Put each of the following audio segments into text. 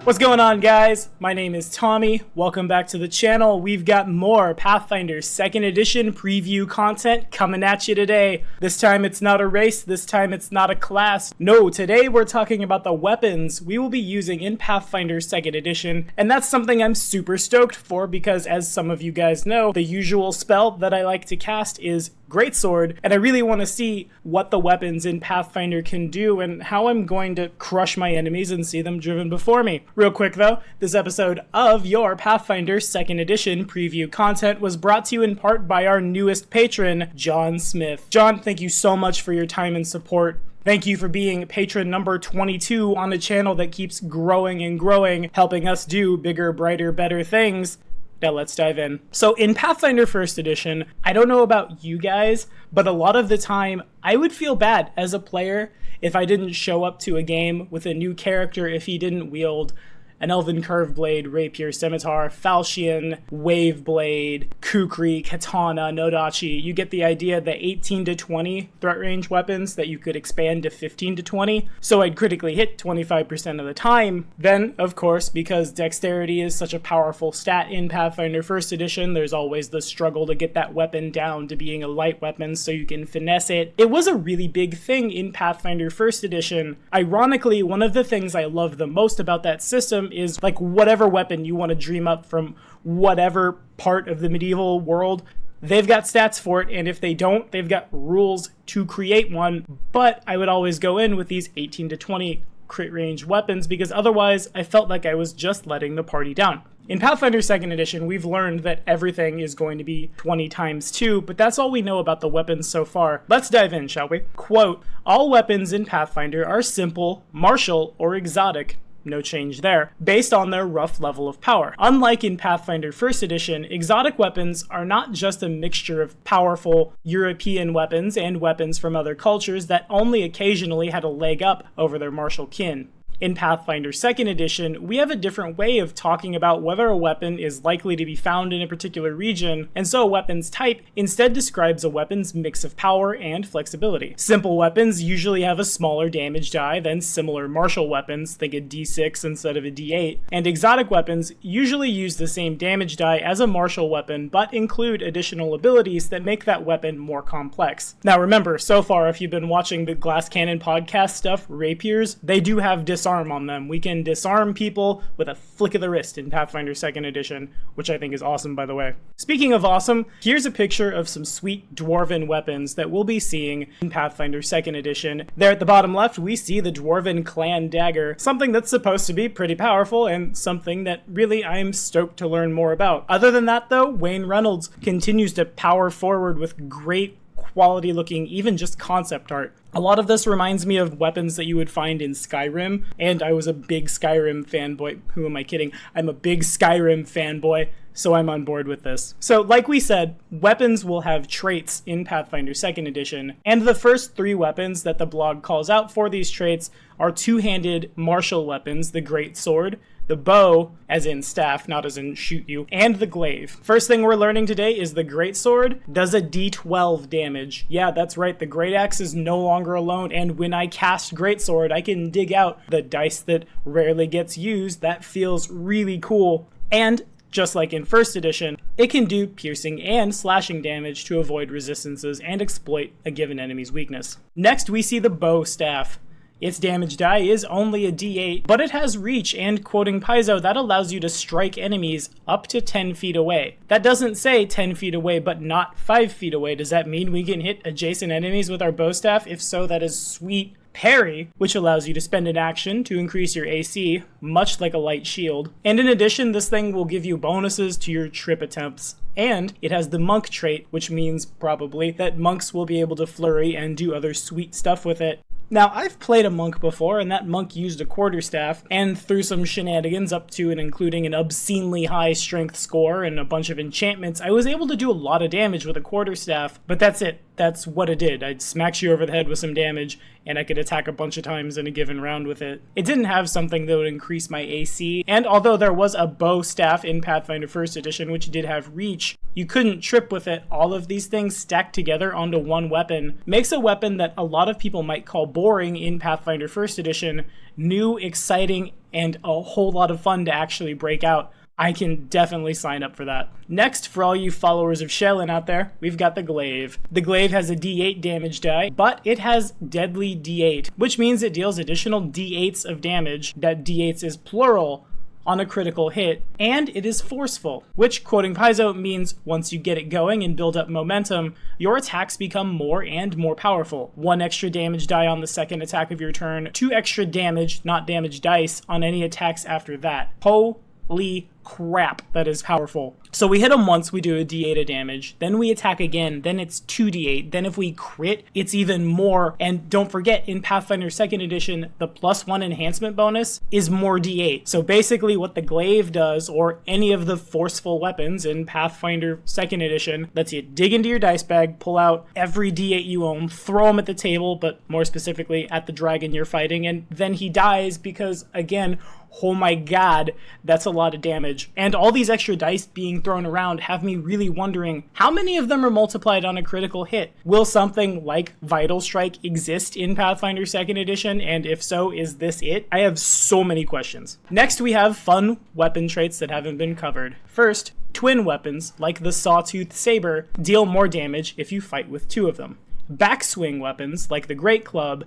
What's going on, guys? My name is Tommy. Welcome back to the channel. We've got more Pathfinder 2nd Edition preview content coming at you today. This time it's not a race, this time it's not a class. No, today we're talking about the weapons we will be using in Pathfinder 2nd Edition, and that's something I'm super stoked for because, as some of you guys know, the usual spell that I like to cast is Greatsword, and I really want to see what the weapons in Pathfinder can do and how I'm going to crush my enemies and see them driven before me. Real quick though, this episode of your Pathfinder 2nd Edition preview content was brought to you in part by our newest patron, John Smith. John, thank you so much for your time and support. Thank you for being patron number 22 on a channel that keeps growing and growing, helping us do bigger, brighter, better things. Now let's dive in. So in Pathfinder 1st Edition, I don't know about you guys, but a lot of the time I would feel bad as a player if I didn't show up to a game with a new character if he didn't wield an Elven Curve Blade, Rapier, Scimitar, Falchion, Wave Blade, Kukri, Katana, Nodachi. You get the idea, the 18 to 20 threat range weapons that you could expand to 15 to 20. So I'd critically hit 25% of the time. Then, of course, because Dexterity is such a powerful stat in Pathfinder 1st Edition, there's always the struggle to get that weapon down to being a light weapon so you can finesse it. It was a really big thing in Pathfinder 1st Edition. Ironically, one of the things I love the most about that system is like whatever weapon you want to dream up from whatever part of the medieval world, they've got stats for it, and if they don't, they've got rules to create one. But I would always go in with these 18 to 20 crit range weapons because otherwise I felt like I was just letting the party down. In Pathfinder 2nd Edition, we've learned that everything is going to be 20 times 2, but that's all we know about the weapons so far. Let's dive in, shall we? Quote, "All weapons in Pathfinder are simple, martial, or exotic." No change there, based on their rough level of power. Unlike in Pathfinder 1st Edition, exotic weapons are not just a mixture of powerful European weapons and weapons from other cultures that only occasionally had a leg up over their martial kin. In Pathfinder 2nd Edition, we have a different way of talking about whether a weapon is likely to be found in a particular region, and so a weapon's type instead describes a weapon's mix of power and flexibility. Simple weapons usually have a smaller damage die than similar martial weapons, think a D6 instead of a D8, and exotic weapons usually use the same damage die as a martial weapon, but include additional abilities that make that weapon more complex. Now remember, so far if you've been watching the Glass Cannon podcast stuff, rapiers, they do have disarm on them. We can disarm people with a flick of the wrist in Pathfinder 2nd Edition, which I think is awesome, by the way. Speaking of awesome, here's a picture of some sweet dwarven weapons that we'll be seeing in Pathfinder 2nd Edition. There at the bottom left, we see the dwarven clan dagger, something that's supposed to be pretty powerful and something that really I'm stoked to learn more about. Other than that though, Wayne Reynolds continues to power forward with great quality looking, even just concept art. A lot of this reminds me of weapons that you would find in Skyrim, and I was a big Skyrim fanboy. Who am I kidding? I'm a big Skyrim fanboy, so I'm on board with this. So like we said, weapons will have traits in Pathfinder 2nd Edition, and the first 3 weapons that the blog calls out for these traits are two-handed martial weapons, the Great Sword, the bow, as in staff, not as in shoot you, and the glaive. First thing we're learning today is the Greatsword does a D12 damage. Yeah, that's right, the Great Axe is no longer alone, and when I cast Greatsword, I can dig out the dice that rarely gets used. That feels really cool. And just like in 1st Edition, it can do piercing and slashing damage to avoid resistances and exploit a given enemy's weakness. Next, we see the bow staff. Its damage die is only a D8, but it has reach, and quoting Paizo, that allows you to strike enemies up to 10 feet away. That doesn't say 10 feet away, but not 5 feet away. Does that mean we can hit adjacent enemies with our bow staff? If so, that is sweet. Parry, which allows you to spend an action to increase your AC, much like a light shield. And in addition, this thing will give you bonuses to your trip attempts. And it has the monk trait, which means probably that monks will be able to flurry and do other sweet stuff with it. Now, I've played a monk before, and that monk used a quarterstaff, and through some shenanigans up to and including an obscenely high strength score and a bunch of enchantments, I was able to do a lot of damage with a quarterstaff, but that's it. that's what it did. I'd smack you over the head with some damage, and I could attack a bunch of times in a given round with it. It didn't have something that would increase my AC, and although there was a bow staff in Pathfinder 1st Edition, which did have reach, you couldn't trip with it. All of these things stacked together onto one weapon makes a weapon that a lot of people might call boring in Pathfinder 1st Edition new, exciting, and a whole lot of fun to actually break out. I can definitely sign up for that. Next, for all you followers of Shellin out there, we've got the Glaive. The Glaive has a D8 damage die, but it has Deadly D8, which means it deals additional D8s of damage, that D8s is plural, on a critical hit, and it is forceful, which, quoting Paizo, means once you get it going and build up momentum, your attacks become more and more powerful. 1 extra damage die on the second attack of your turn, 2 extra damage, not damage dice, on any attacks after that. Holy crap, that is powerful. So we hit him once, we do a d8 of damage, then we attack again, then it's 2d8, then if we crit, it's even more, and don't forget, in Pathfinder 2nd Edition, the +1 enhancement bonus is more d8. So basically what the Glaive does, or any of the forceful weapons in Pathfinder 2nd Edition, lets you dig into your dice bag, pull out every d8 you own, throw them at the table, but more specifically at the dragon you're fighting, and then he dies because, again, oh my god, that's a lot of damage. And all these extra dice being thrown around have me really wondering how many of them are multiplied on a critical hit. Will something like Vital Strike exist in Pathfinder 2nd Edition? And if so, is this it? I have so many questions. Next, we have fun weapon traits that haven't been covered. First, twin weapons, like the Sawtooth Saber, deal more damage if you fight with 2 of them. Backswing weapons, like the Great Club,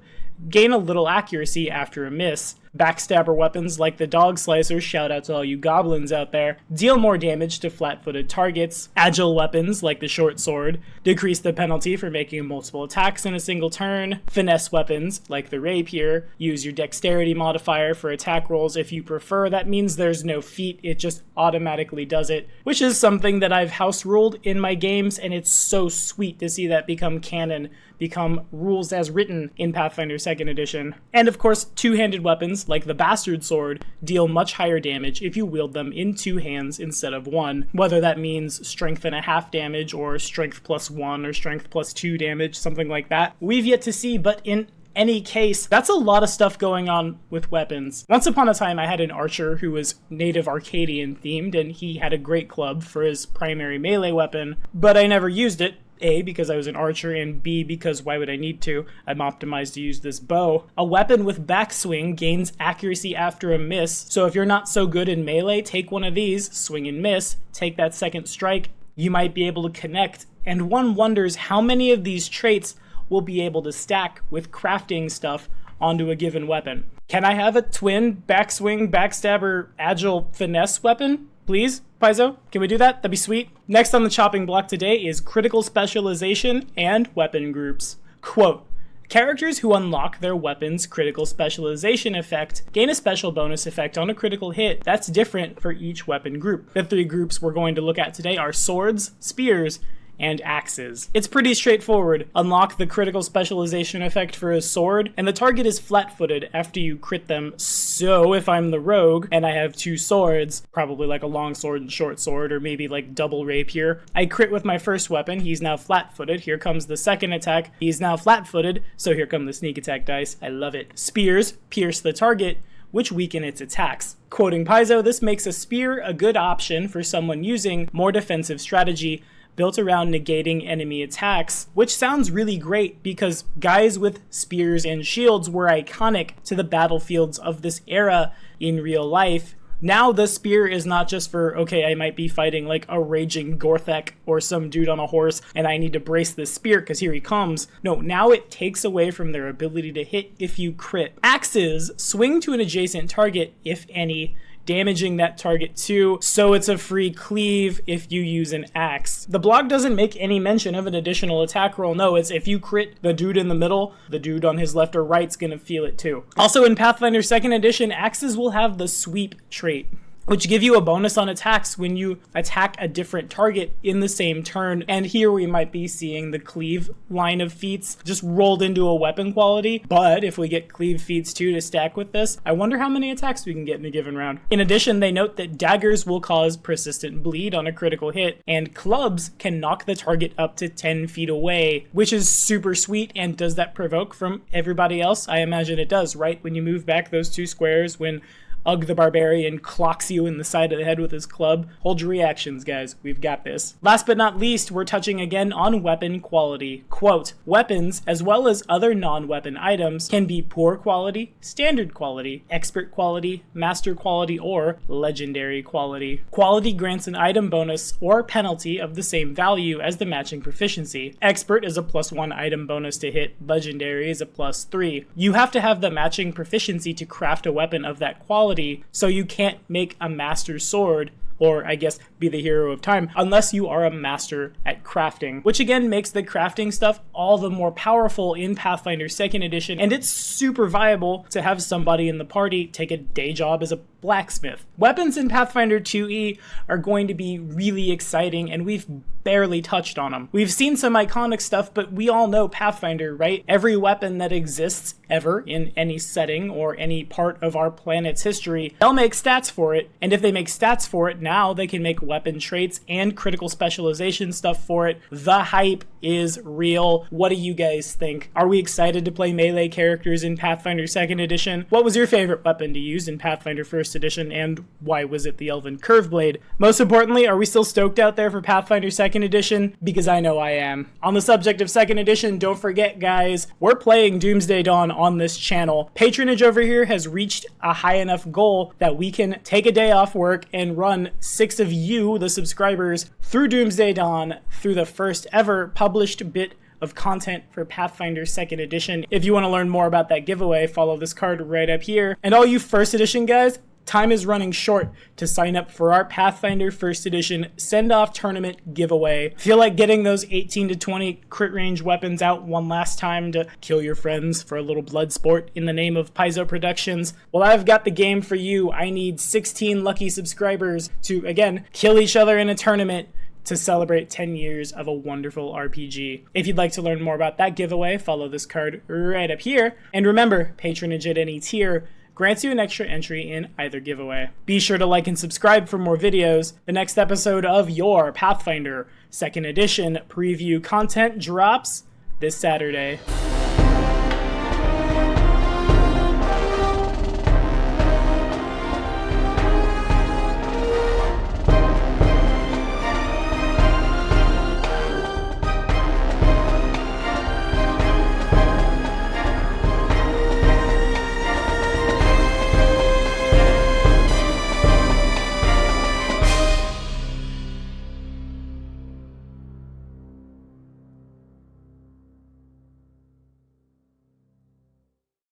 gain a little accuracy after a miss. Backstabber weapons like the Dog Slicer, shout out to all you goblins out there, deal more damage to flat-footed targets. Agile weapons like the Short Sword decrease the penalty for making multiple attacks in a single turn. Finesse weapons like the Rapier use your dexterity modifier for attack rolls if you prefer. That means there's no feat, it just automatically does it, which is something that I've house ruled in my games, and it's so sweet to see that become canon, become rules as written in Pathfinder 2nd Edition. And of course, two-handed weapons like the Bastard Sword deal much higher damage if you wield them in 2 hands instead of 1, whether that means strength and a half damage or strength +1 or strength +2 damage, something like that. We've yet to see, but in any case, that's a lot of stuff going on with weapons. Once upon a time, I had an archer who was native Arcadian themed, and he had a great club for his primary melee weapon, but I never used it. A, because I was an archer, and B, because why would I need to? I'm optimized to use this bow. A weapon with backswing gains accuracy after a miss, so if you're not so good in melee, take one of these, swing and miss, take that second strike, you might be able to connect. And one wonders how many of these traits will be able to stack with crafting stuff onto a given weapon. Can I have a twin backswing, backstabber, agile finesse weapon? Please, Paizo, can we do that? That'd be sweet. Next on the chopping block today is critical specialization and weapon groups. Quote, characters who unlock their weapon's critical specialization effect gain a special bonus effect on a critical hit that's different for each weapon group. The 3 groups we're going to look at today are swords, spears, and axes. It's pretty straightforward. Unlock the critical specialization effect for a sword, and the target is flat-footed after you crit them. So if I'm the rogue, and I have 2 swords, probably like a long sword and short sword, or maybe like double rapier, I crit with my first weapon, he's now flat-footed, here comes the second attack, he's now flat-footed, so here come the sneak attack dice, I love it. Spears pierce the target, which weaken its attacks. Quoting Paizo, this makes a spear a good option for someone using more defensive strategy built around negating enemy attacks, which sounds really great because guys with spears and shields were iconic to the battlefields of this era in real life. Now the spear is not just for, okay, I might be fighting like a raging Gorthek or some dude on a horse and I need to brace this spear because here he comes. No, now it takes away from their ability to hit if you crit. Axes swing to an adjacent target, if any, damaging that target too, so it's a free cleave if you use an axe. The blog doesn't make any mention of an additional attack roll. No, it's if you crit the dude in the middle, the dude on his left or right's gonna feel it too. Also in Pathfinder 2nd Edition, axes will have the sweep trait. which give you a bonus on attacks when you attack a different target in the same turn. And here we might be seeing the cleave line of feats just rolled into a weapon quality. But if we get cleave feats too to stack with this, I wonder how many attacks we can get in a given round. In addition, they note that daggers will cause persistent bleed on a critical hit, and clubs can knock the target up to 10 feet away, which is super sweet. And does that provoke from everybody else? I imagine it does, right? When you move back those 2 squares, when Ugg the Barbarian clocks you in the side of the head with his club. Hold your reactions, guys. We've got this. Last but not least, we're touching again on weapon quality. Quote, weapons, as well as other non-weapon items, can be poor quality, standard quality, expert quality, master quality, or legendary quality. Quality grants an item bonus or penalty of the same value as the matching proficiency. Expert is a +1 item bonus to hit. Legendary is a +3. You have to have the matching proficiency to craft a weapon of that quality, so you can't make a master sword, or I guess be the hero of time, unless you are a master at crafting, which again makes the crafting stuff all the more powerful in Pathfinder 2nd Edition, and it's super viable to have somebody in the party take a day job as a blacksmith. Weapons in Pathfinder 2e are going to be really exciting, and we've barely touched on them. We've seen some iconic stuff, but we all know Pathfinder, right? Every weapon that exists ever in any setting or any part of our planet's history, they'll make stats for it, and if they make stats for it, now they can make weapon traits and critical specialization stuff for it. The hype is real. What do you guys think? Are we excited to play melee characters in Pathfinder 2nd Edition? What was your favorite weapon to use in Pathfinder 1st Edition, and why was it the Elven Curve Blade? Most importantly, are we still stoked out there for Pathfinder 2nd Edition? Because I know I am. On the subject of 2nd Edition, don't forget, guys, we're playing Doomsday Dawn on this channel. Patronage over here has reached a high enough goal that we can take a day off work and run 6 of you, the subscribers, through Doomsday Dawn, through the first ever published bit of content for Pathfinder 2nd Edition. If you want to learn more about that giveaway, follow this card right up here. And all you 1st Edition guys, time is running short to sign up for our Pathfinder 1st Edition Send-Off Tournament giveaway. Feel like getting those 18 to 20 crit range weapons out one last time to kill your friends for a little blood sport in the name of Paizo Productions? Well, I've got the game for you. I need 16 lucky subscribers to, again, kill each other in a tournament to celebrate 10 years of a wonderful RPG. If you'd like to learn more about that giveaway, follow this card right up here. And remember, patronage at any tier grants you an extra entry in either giveaway. Be sure to like and subscribe for more videos. The next episode of your Pathfinder 2nd Edition preview content drops this Saturday.